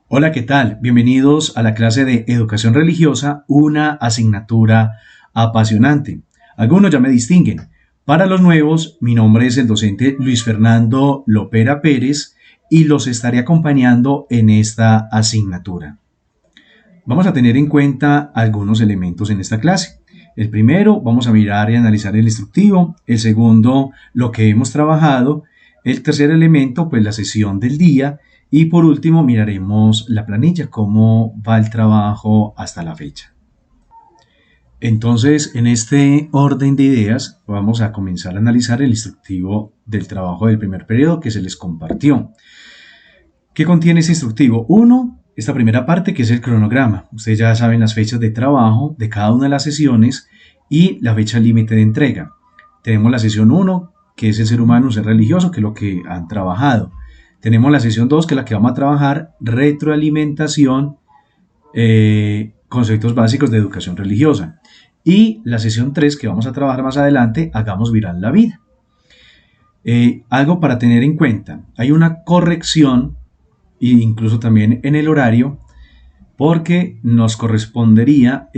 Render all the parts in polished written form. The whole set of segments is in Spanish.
Hola, ¿qué tal? Bienvenidos a la clase de Educación Religiosa, una asignatura apasionante. Algunos ya me distinguen. Para los nuevos, mi nombre es el docente Luis Fernando Lopera Pérez y los estaré acompañando en esta asignatura. Vamos a tener en cuenta algunos elementos en esta clase. El primero, vamos a mirar y analizar el instructivo. El segundo, lo que hemos trabajado. El tercer elemento, pues la sesión del día. Y por último, miraremos la planilla, cómo va el trabajo hasta la fecha. Entonces, en este orden de ideas, vamos a comenzar a analizar el instructivo del trabajo del primer periodo que se les compartió. ¿Qué contiene este instructivo? Uno, esta primera parte que es el cronograma. Ustedes ya saben las fechas de trabajo de cada una de las sesiones y la fecha límite de entrega. Tenemos la sesión 1, que es el ser humano, un ser religioso, que es lo que han trabajado. Tenemos la sesión 2, que es la que vamos a trabajar, retroalimentación, conceptos básicos de educación religiosa. Y la sesión 3, que vamos a trabajar más adelante, hagamos viral la vida. Algo para tener en cuenta, hay una corrección e incluso también en el horario, porque nos correspondería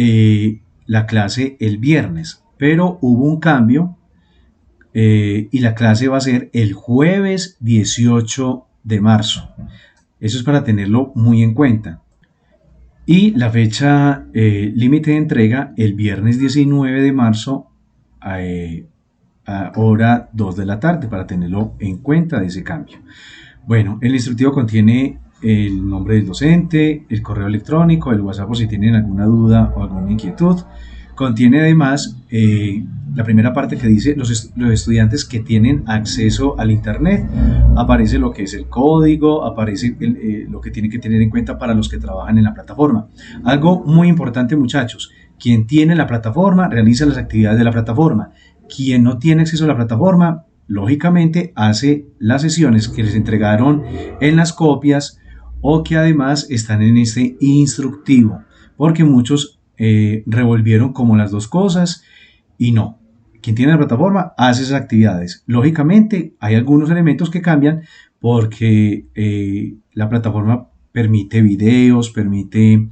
la clase el viernes, pero hubo un cambio y la clase va a ser el jueves 18 de marzo. Eso es para tenerlo muy en cuenta. Y la fecha límite de entrega el viernes 19 de marzo a hora 2 de la tarde, para tenerlo en cuenta de ese cambio. Bueno, el instructivo contiene el nombre del docente, el correo electrónico, el WhatsApp por si tienen alguna duda o alguna inquietud. Contiene además la primera parte que dice los estudiantes que tienen acceso al internet. Aparece lo que es el código, aparece lo que tienen que tener en cuenta para los que trabajan en la plataforma. Algo muy importante, muchachos, quien tiene la plataforma realiza las actividades de la plataforma. Quien no tiene acceso a la plataforma, lógicamente hace las sesiones que les entregaron en las copias o que además están en este instructivo, porque muchos revolvieron como las dos cosas y no. Quien tiene la plataforma hace esas actividades. Lógicamente hay algunos elementos que cambian porque la plataforma permite videos, permite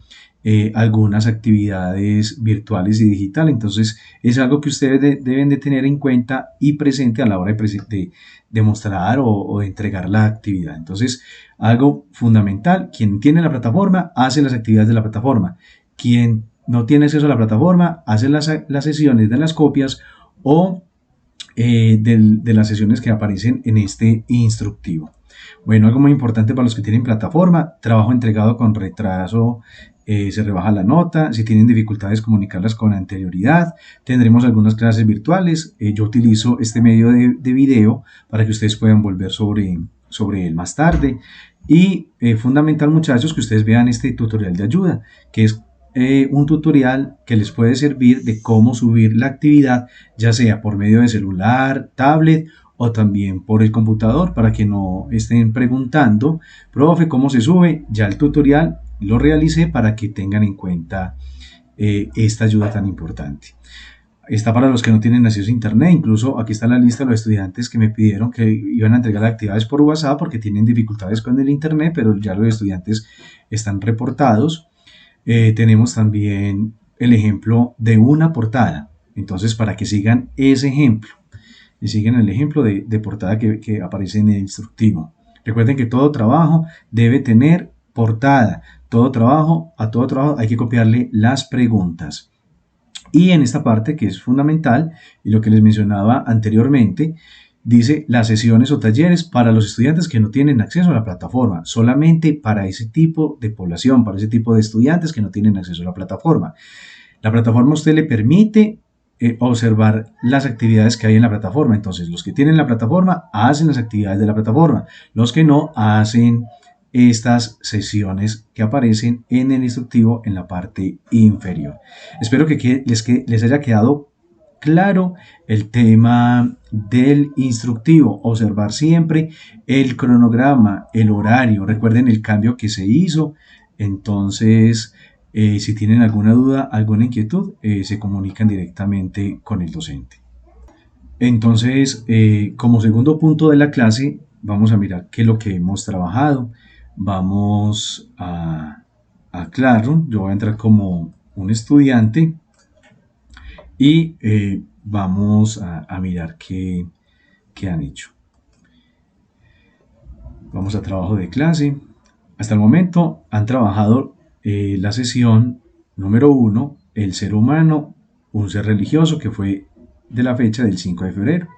algunas actividades virtuales y digitales. Entonces es algo que ustedes deben de tener en cuenta y presente a la hora de mostrar o de entregar la actividad. Entonces, algo fundamental, quien tiene la plataforma hace las actividades de la plataforma. Quien no tiene acceso a la plataforma hace las sesiones de las copias o de las sesiones que aparecen en este instructivo. Bueno, algo muy importante para los que tienen plataforma, trabajo entregado con retraso, se rebaja la nota. Si tienen dificultades, comunicarlas con anterioridad. Tendremos algunas clases virtuales. Yo utilizo este medio de video para que ustedes puedan volver sobre él más tarde. Y fundamental, muchachos, que ustedes vean este tutorial de ayuda, que es un tutorial que les puede servir de cómo subir la actividad, ya sea por medio de celular, tablet o también por el computador, para que no estén preguntando, profe, ¿cómo se sube? Ya el tutorial lo realicé para que tengan en cuenta esta ayuda tan importante. Está para los que no tienen acceso a internet. Incluso aquí está la lista de los estudiantes que me pidieron que iban a entregar las actividades por WhatsApp porque tienen dificultades con el internet, pero ya los estudiantes están reportados. Tenemos también el ejemplo de una portada. Entonces, para que sigan ese ejemplo, y sigan el ejemplo de portada que aparece en el instructivo. Recuerden que todo trabajo debe tener portada. A todo trabajo hay que copiarle las preguntas. Y en esta parte que es fundamental, y lo que les mencionaba anteriormente, dice las sesiones o talleres para los estudiantes que no tienen acceso a la plataforma, solamente para ese tipo de población, para ese tipo de estudiantes que no tienen acceso a la plataforma. La plataforma a usted le permite observar las actividades que hay en la plataforma. Entonces, los que tienen la plataforma hacen las actividades de la plataforma, los que no hacen estas sesiones que aparecen en el instructivo en la parte inferior. Espero que les haya quedado claro el tema del instructivo. Observar siempre el cronograma, el horario. Recuerden el cambio que se hizo. Entonces, si tienen alguna duda, alguna inquietud, se comunican directamente con el docente. Entonces, como segundo punto de la clase, vamos a mirar qué es lo que hemos trabajado. Vamos a Classroom. Yo voy a entrar como un estudiante y vamos a mirar qué han hecho. Vamos a trabajo de clase. Hasta el momento han trabajado la sesión número 1, el ser humano, un ser religioso, que fue de la fecha del 5 de febrero.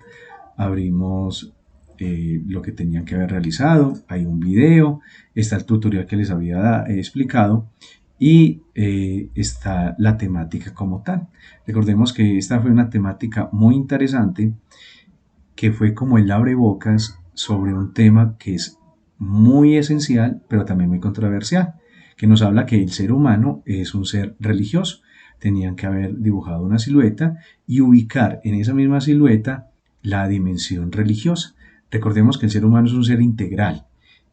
Abrimos lo que tenían que haber realizado, hay un video, está el tutorial que les había explicado y está la temática como tal. Recordemos que esta fue una temática muy interesante que fue como el abrebocas sobre un tema que es muy esencial, pero también muy controversial, que nos habla que el ser humano es un ser religioso. Tenían que haber dibujado una silueta y ubicar en esa misma silueta la dimensión religiosa. Recordemos que el ser humano es un ser integral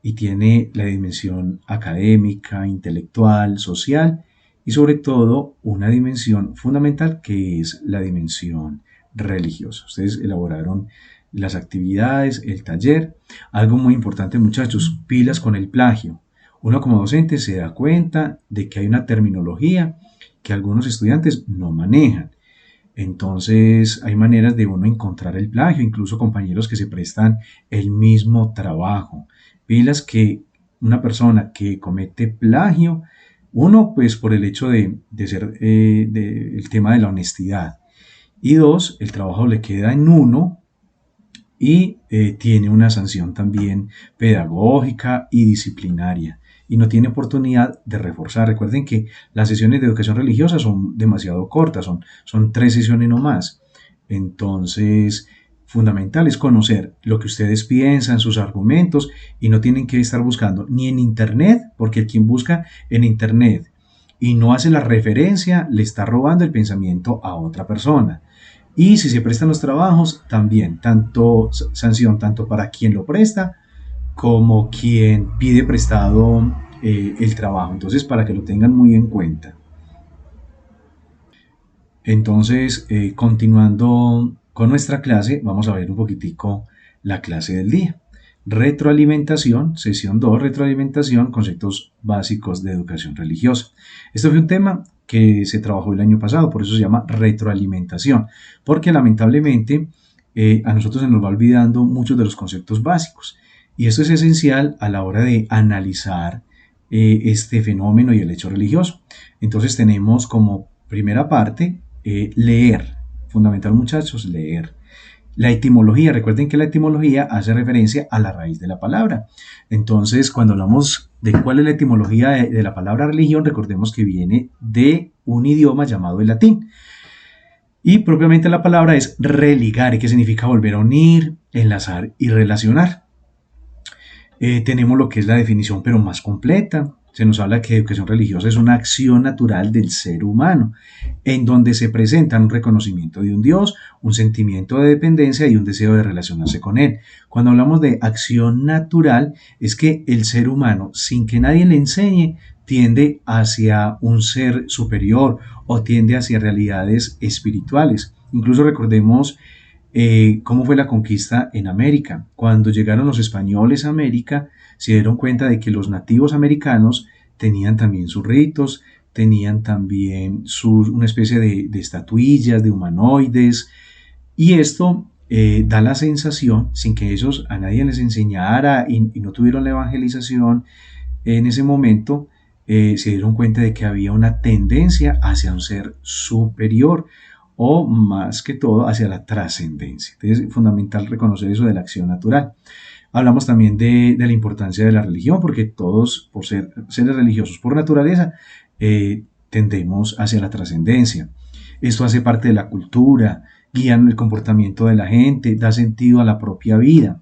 y tiene la dimensión académica, intelectual, social y sobre todo una dimensión fundamental que es la dimensión religiosa. Ustedes elaboraron las actividades, el taller. Algo muy importante, muchachos, pilas con el plagio. Uno como docente se da cuenta de que hay una terminología que algunos estudiantes no manejan. Entonces hay maneras de uno encontrar el plagio, incluso compañeros que se prestan el mismo trabajo. Pilas que una persona que comete plagio, uno pues por el hecho de ser el tema de la honestidad, y dos, el trabajo le queda en uno y tiene una sanción también pedagógica y disciplinaria y no tiene oportunidad de reforzar. Recuerden que las sesiones de educación religiosa son demasiado cortas, son 3 sesiones no más. Entonces, fundamental es conocer lo que ustedes piensan, sus argumentos, y no tienen que estar buscando ni en internet, porque quien busca en internet y no hace la referencia le está robando el pensamiento a otra persona. Y si se prestan los trabajos, también, tanto sanción tanto para quien lo presta como quien pide prestado el trabajo. Entonces, para que lo tengan muy en cuenta. Entonces, continuando con nuestra clase, vamos a ver un poquitico la clase del día. Retroalimentación, sesión 2, retroalimentación, conceptos básicos de educación religiosa. Esto fue un tema que se trabajó el año pasado, por eso se llama retroalimentación, porque lamentablemente a nosotros se nos va olvidando muchos de los conceptos básicos. Y esto es esencial a la hora de analizar este fenómeno y el hecho religioso. Entonces tenemos como primera parte leer, fundamental muchachos, leer. La etimología, recuerden que la etimología hace referencia a la raíz de la palabra. Entonces, cuando hablamos de cuál es la etimología de la palabra religión, recordemos que viene de un idioma llamado el latín. Y propiamente la palabra es religare, que significa volver a unir, enlazar y relacionar. Tenemos lo que es la definición, pero más completa. Se nos habla que educación religiosa es una acción natural del ser humano, en donde se presenta un reconocimiento de un Dios, un sentimiento de dependencia y un deseo de relacionarse con Él. Cuando hablamos de acción natural, es que el ser humano, sin que nadie le enseñe, tiende hacia un ser superior o tiende hacia realidades espirituales. Incluso recordemos cómo fue la conquista en América. Cuando llegaron los españoles a América, se dieron cuenta de que los nativos americanos tenían también sus ritos, tenían también una especie de estatuillas, de humanoides, y esto da la sensación, sin que ellos a nadie les enseñara y no tuvieron la evangelización en ese momento, se dieron cuenta de que había una tendencia hacia un ser superior, o más que todo hacia la trascendencia. Entonces es fundamental reconocer eso de la acción natural. Hablamos también de la importancia de la religión, porque todos, por ser seres religiosos por naturaleza, tendemos hacia la trascendencia. Esto hace parte de la cultura, guía el comportamiento de la gente, da sentido a la propia vida.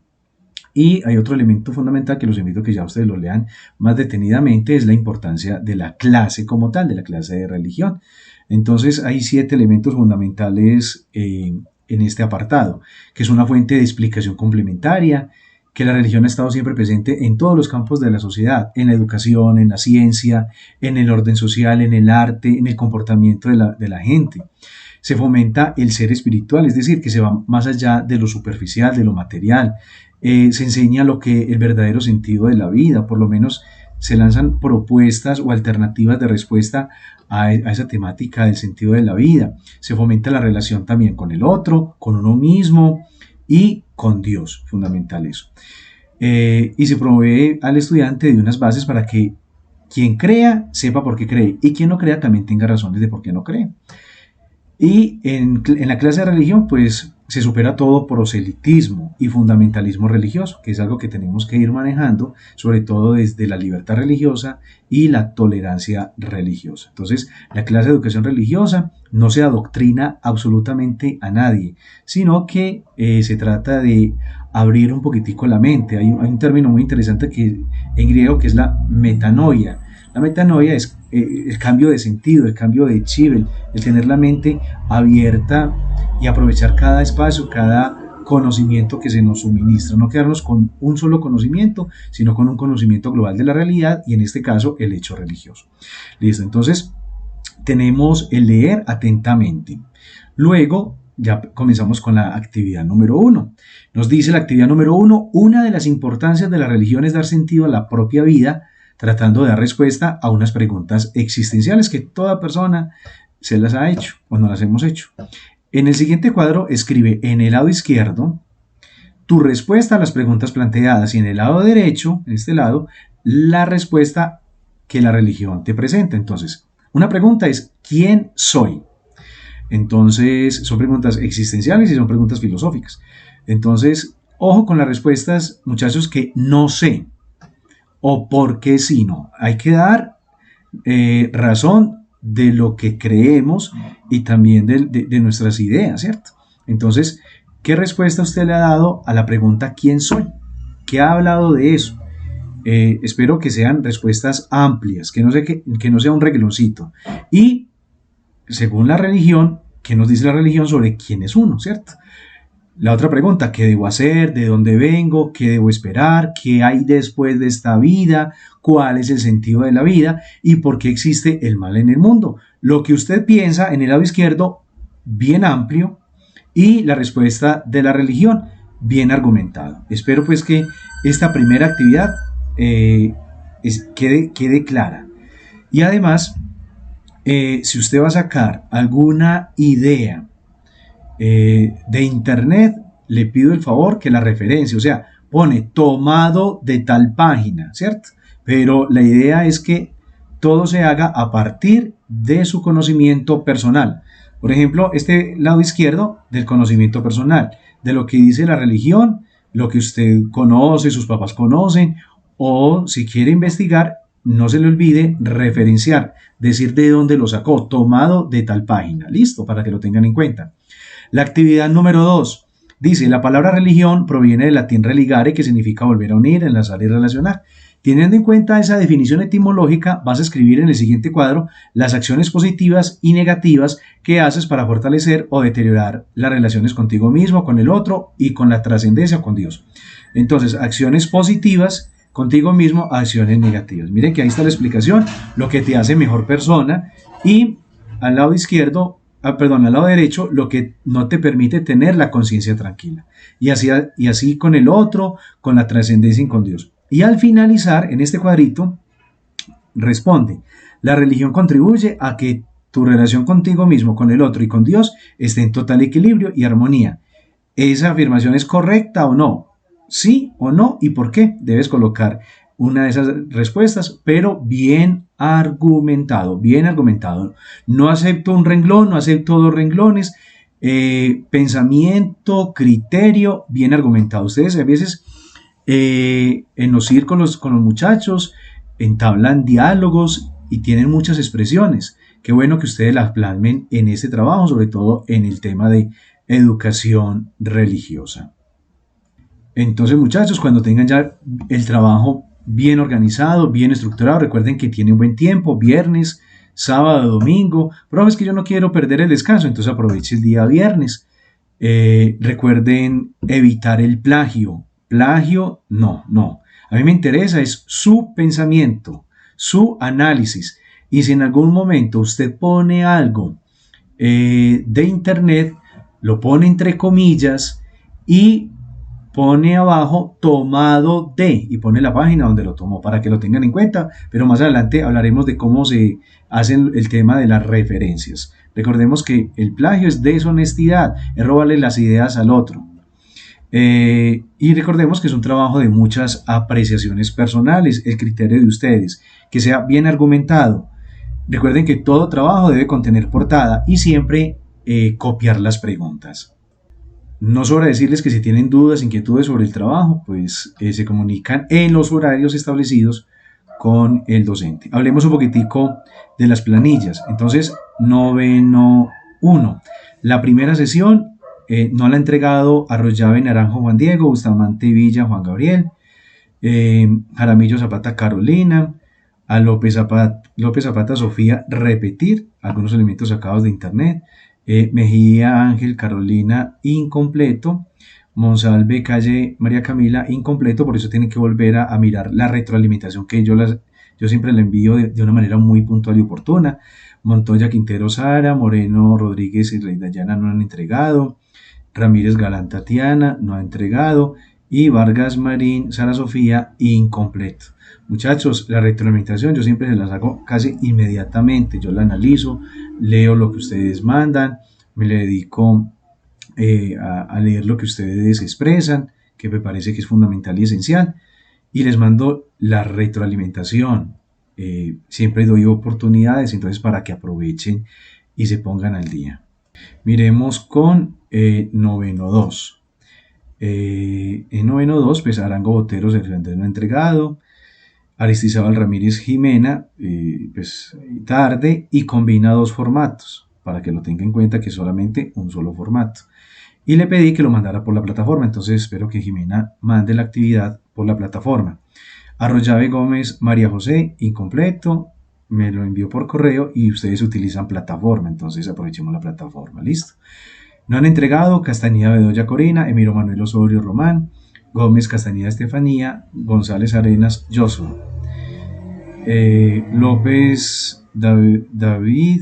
Y hay otro elemento fundamental que los invito a que ya ustedes lo lean más detenidamente, es la importancia de la clase como tal, de la clase de religión. Entonces hay 7 elementos fundamentales en este apartado, que es una fuente de explicación complementaria, que la religión ha estado siempre presente en todos los campos de la sociedad, en la educación, en la ciencia, en el orden social, en el arte, en el comportamiento de la gente. Se fomenta el ser espiritual, es decir, que se va más allá de lo superficial, de lo material. se enseña lo que el verdadero sentido de la vida, por lo menos se lanzan propuestas o alternativas de respuesta a esa temática del sentido de la vida. Se fomenta la relación también con el otro, con uno mismo y con Dios, fundamental eso. Y se provee al estudiante de unas bases para que quien crea sepa por qué cree y quien no crea también tenga razones de por qué no cree. Y en la clase de religión, pues se supera todo proselitismo y fundamentalismo religioso, que es algo que tenemos que ir manejando, sobre todo desde la libertad religiosa y la tolerancia religiosa. Entonces, la clase de educación religiosa no se adoctrina absolutamente a nadie, sino que se trata de abrir un poquitico la mente. Hay un término muy interesante en griego que es la metanoia. La metanoia es el cambio de sentido, el cambio de chip, el tener la mente abierta y aprovechar cada espacio, cada conocimiento que se nos suministra, no quedarnos con un solo conocimiento, sino con un conocimiento global de la realidad y en este caso el hecho religioso. Listo, entonces tenemos el leer atentamente. Luego ya comenzamos con la actividad número 1. Nos dice la actividad número 1, una de las importancias de la religión es dar sentido a la propia vida, tratando de dar respuesta a unas preguntas existenciales que toda persona se las ha hecho o no las hemos hecho. En el siguiente cuadro escribe en el lado izquierdo tu respuesta a las preguntas planteadas y en el lado derecho, en este lado, la respuesta que la religión te presenta. Entonces, una pregunta es ¿quién soy? Entonces, son preguntas existenciales y son preguntas filosóficas. Entonces, ojo con las respuestas, muchachos, que no sé o por qué sí no. Hay que dar razón de lo que creemos y también de nuestras ideas, ¿cierto? Entonces, ¿qué respuesta usted le ha dado a la pregunta ¿quién soy? ¿Qué ha hablado de eso? Espero que sean respuestas amplias, que no sea un regloncito. Y según la religión, ¿qué nos dice la religión sobre quién es uno, cierto? La otra pregunta, ¿qué debo hacer? ¿De dónde vengo? ¿Qué debo esperar? ¿Qué hay después de esta vida? ¿Cuál es el sentido de la vida? ¿Y por qué existe el mal en el mundo? Lo que usted piensa en el lado izquierdo, bien amplio, y la respuesta de la religión, bien argumentado. Espero pues que esta primera actividad quede clara. Y además, si usted va a sacar alguna idea de internet, le pido el favor que la referencie, o sea, pone tomado de tal página, ¿cierto? Pero la idea es que todo se haga a partir de su conocimiento personal. Por ejemplo, este lado izquierdo del conocimiento personal, de lo que dice la religión, lo que usted conoce, sus papás conocen, o si quiere investigar, no se le olvide referenciar, decir de dónde lo sacó, tomado de tal página, listo, para que lo tengan en cuenta. La actividad número 2 dice, la palabra religión proviene del latín religare, que significa volver a unir, enlazar y relacionar. Teniendo en cuenta esa definición etimológica, vas a escribir en el siguiente cuadro las acciones positivas y negativas que haces para fortalecer o deteriorar las relaciones contigo mismo, con el otro y con la trascendencia con Dios. Entonces, acciones positivas contigo mismo, acciones negativas. Miren que ahí está la explicación, lo que te hace mejor persona, y al lado izquierdo, al lado derecho, lo que no te permite tener la conciencia tranquila. Y así con el otro, con la trascendencia y con Dios. Y al finalizar, en este cuadrito, responde, la religión contribuye a que tu relación contigo mismo, con el otro y con Dios esté en total equilibrio y armonía. ¿Esa afirmación es correcta o no? ¿Sí o no? ¿Y por qué? Debes colocar una de esas respuestas, pero bien argumentado, bien argumentado. No acepto un renglón, no acepto dos renglones. Pensamiento, criterio, bien argumentado. Ustedes a veces en los círculos con los muchachos entablan diálogos y tienen muchas expresiones. Qué bueno que ustedes las plasmen en este trabajo, sobre todo en el tema de educación religiosa. Entonces, muchachos, cuando tengan ya el trabajo bien organizado, bien estructurado, recuerden que tienen buen tiempo, viernes, sábado, domingo. Pero es que yo no quiero perder el descanso, entonces aproveche el día viernes. Recuerden evitar el plagio. Plagio, no. A mí me interesa es su pensamiento, su análisis. Y si en algún momento usted pone algo de internet, lo pone entre comillas y pone abajo tomado de y pone la página donde lo tomó para que lo tengan en cuenta, pero más adelante hablaremos de cómo se hace el tema de las referencias. Recordemos que el plagio es deshonestidad, es robarle las ideas al otro. Y recordemos que es un trabajo de muchas apreciaciones personales, el criterio de ustedes, que sea bien argumentado. Recuerden que todo trabajo debe contener portada y siempre copiar las preguntas. No sobra decirles que si tienen dudas, inquietudes sobre el trabajo, pues se comunican en los horarios establecidos con el docente. Hablemos un poquitico de las planillas. Entonces, noveno 1. La primera sesión no la ha entregado Arroyave Naranjo Juan Diego, Bustamante Villa Juan Gabriel, Jaramillo Zapata Carolina, a López Zapata Sofía repetir algunos elementos sacados de internet, Mejía Ángel Carolina incompleto, Monsalve Calle María Camila incompleto, por eso tienen que volver a mirar la retroalimentación que yo siempre la envío de una manera muy puntual y oportuna. Montoya Quintero Sara, Moreno Rodríguez y Rey Dayana no han entregado, Ramírez Galán Tatiana no ha entregado y Vargas Marín Sara Sofía incompleto. Muchachos, la retroalimentación yo siempre se las hago casi inmediatamente, yo la analizo, leo lo que ustedes mandan, me le dedico a leer lo que ustedes expresan, que me parece que es fundamental y esencial, y les mando la retroalimentación. Siempre doy oportunidades, entonces para que aprovechen y se pongan al día. Miremos con noveno 2. En noveno 2, pues Arango Botero Sergio Andrés no ha entregado, Aristizábal Ramírez Jimena, pues tarde, y combina dos formatos, para que lo tenga en cuenta que es solamente un solo formato. Y le pedí que lo mandara por la plataforma, entonces espero que Jimena mande la actividad por la plataforma. Arroyave Gómez María José, incompleto, me lo envió por correo y ustedes utilizan plataforma, entonces aprovechemos la plataforma, listo. No han entregado Castañeda Bedoya Corina, Emiro Manuel Osorio Román, Gómez Castañeda Estefanía, González Arenas Joshua, López David,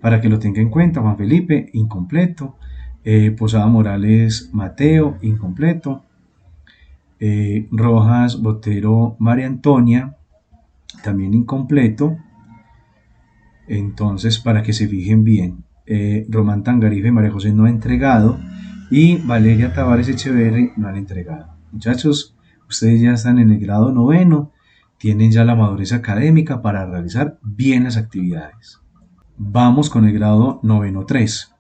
para que lo tenga en cuenta, Juan Felipe, incompleto, Posada Morales Mateo, incompleto, Rojas Botero María Antonia, también incompleto. Entonces, para que se fijen bien, Román Tangarife María José no ha entregado y Valeria Tavares Echeverri no han entregado. Muchachos, ustedes ya están en el grado noveno, tienen ya la madurez académica para realizar bien las actividades. Vamos con el grado noveno 3.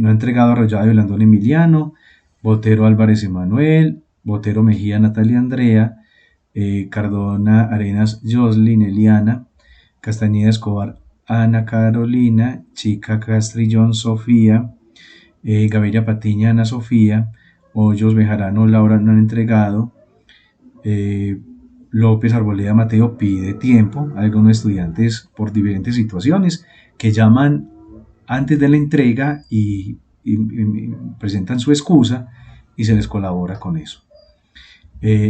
No ha entregado Arroyave Blandón Emiliano, Botero Álvarez Emanuel, Botero Mejía Natalia Andrea, Cardona Arenas Joslin Eliana, Castañeda Escobar Ana Carolina, Chica Castrillón Sofía, Gaviria Patiña Ana Sofía, Hoyos Bejarano Laura no han entregado, López Arboleda Mateo pide tiempo. Algunos estudiantes por diferentes situaciones que llaman antes de la entrega y presentan su excusa y se les colabora con eso.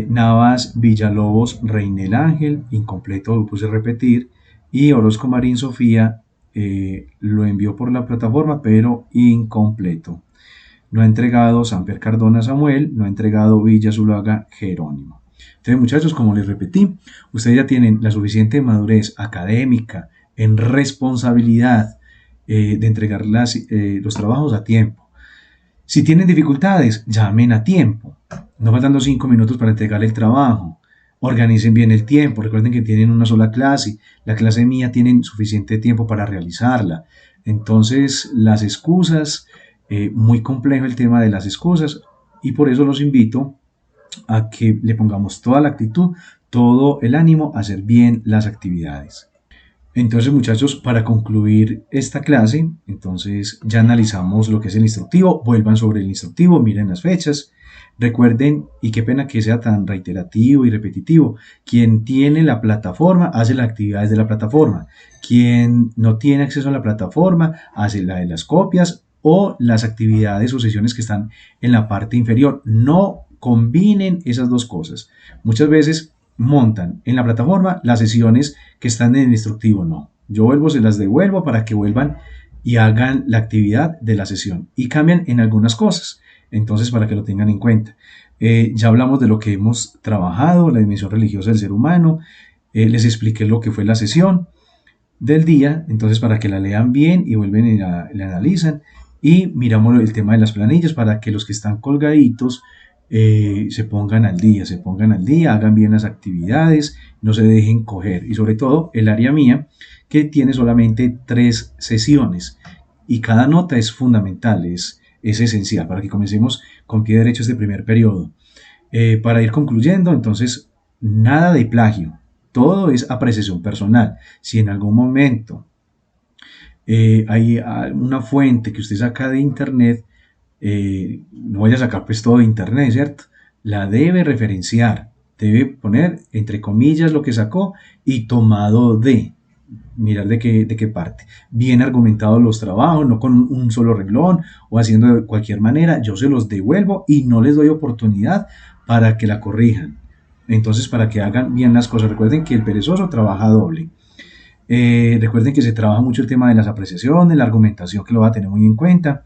Navas Villalobos Reinel Ángel, incompleto, lo puse a repetir, y Orozco Marín Sofía lo envió por la plataforma pero incompleto. No ha entregado Samper Cardona Samuel, no ha entregado Villa Zuluaga Jerónimo. Entonces, muchachos, como les repetí, ustedes ya tienen la suficiente madurez académica, en responsabilidad de entregar los trabajos a tiempo. Si tienen dificultades, llamen a tiempo. No faltando 5 minutos para entregar el trabajo. Organicen bien el tiempo. Recuerden que tienen una sola clase. La clase mía tienen suficiente tiempo para realizarla. Entonces, las excusas, muy complejo el tema de las excusas, y por eso los invito a que le pongamos toda la actitud, todo el ánimo a hacer bien las actividades. Entonces, muchachos, para concluir esta clase, entonces ya analizamos lo que es el instructivo. Vuelvan sobre el instructivo, miren las fechas. Recuerden, y qué pena que sea tan reiterativo y repetitivo, quien tiene la plataforma hace las actividades de la plataforma. Quien no tiene acceso a la plataforma hace la de las copias o las actividades o sesiones que están en la parte inferior. No combinen esas dos cosas. Muchas veces montan en la plataforma las sesiones que están en el instructivo. No, yo vuelvo, se las devuelvo para que vuelvan y hagan la actividad de la sesión y cambian en algunas cosas. Entonces, para que lo tengan en cuenta. Ya hablamos de lo que hemos trabajado, la dimensión religiosa del ser humano. Les expliqué lo que fue la sesión del día, entonces para que la lean bien y vuelven y la analizan. Y miramos el tema de las planillas para que los que están colgaditos se pongan al día, hagan bien las actividades, no se dejen coger. Y sobre todo el área mía, que tiene solamente 3 sesiones y cada nota es fundamental, es esencial para que comencemos con pie derecho este primer periodo. Para ir concluyendo, entonces, nada de plagio, todo es apreciación personal. Si en algún momento hay una fuente que usted saca de internet, no vaya a sacar pues todo de internet, ¿cierto? La debe referenciar, debe poner entre comillas lo que sacó y tomado de, mirar de qué parte. Bien argumentados los trabajos, no con un solo reglón o haciendo de cualquier manera, yo se los devuelvo y no les doy oportunidad para que la corrijan. Entonces, para que hagan bien las cosas, recuerden que el perezoso trabaja doble. Recuerden que se trabaja mucho el tema de las apreciaciones, la argumentación, que lo va a tener muy en cuenta.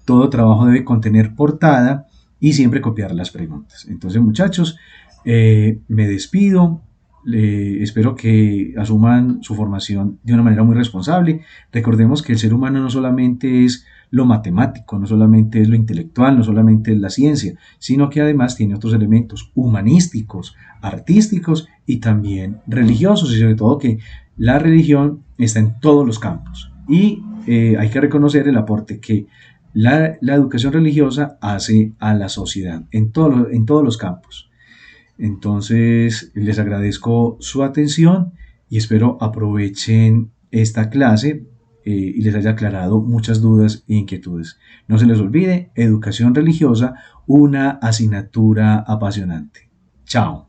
Todo trabajo debe contener portada y siempre copiar las preguntas. Entonces, muchachos, me despido. Espero que asuman su formación de una manera muy responsable. Recordemos que el ser humano no solamente es lo matemático, no solamente es lo intelectual, no solamente es la ciencia, sino que además tiene otros elementos humanísticos, artísticos y también religiosos, y sobre todo que la religión está en todos los campos. Y hay que reconocer el aporte que la educación religiosa hace a la sociedad en todos los campos. Entonces, les agradezco su atención y espero aprovechen esta clase y les haya aclarado muchas dudas e inquietudes. No se les olvide, educación religiosa, una asignatura apasionante. Chao.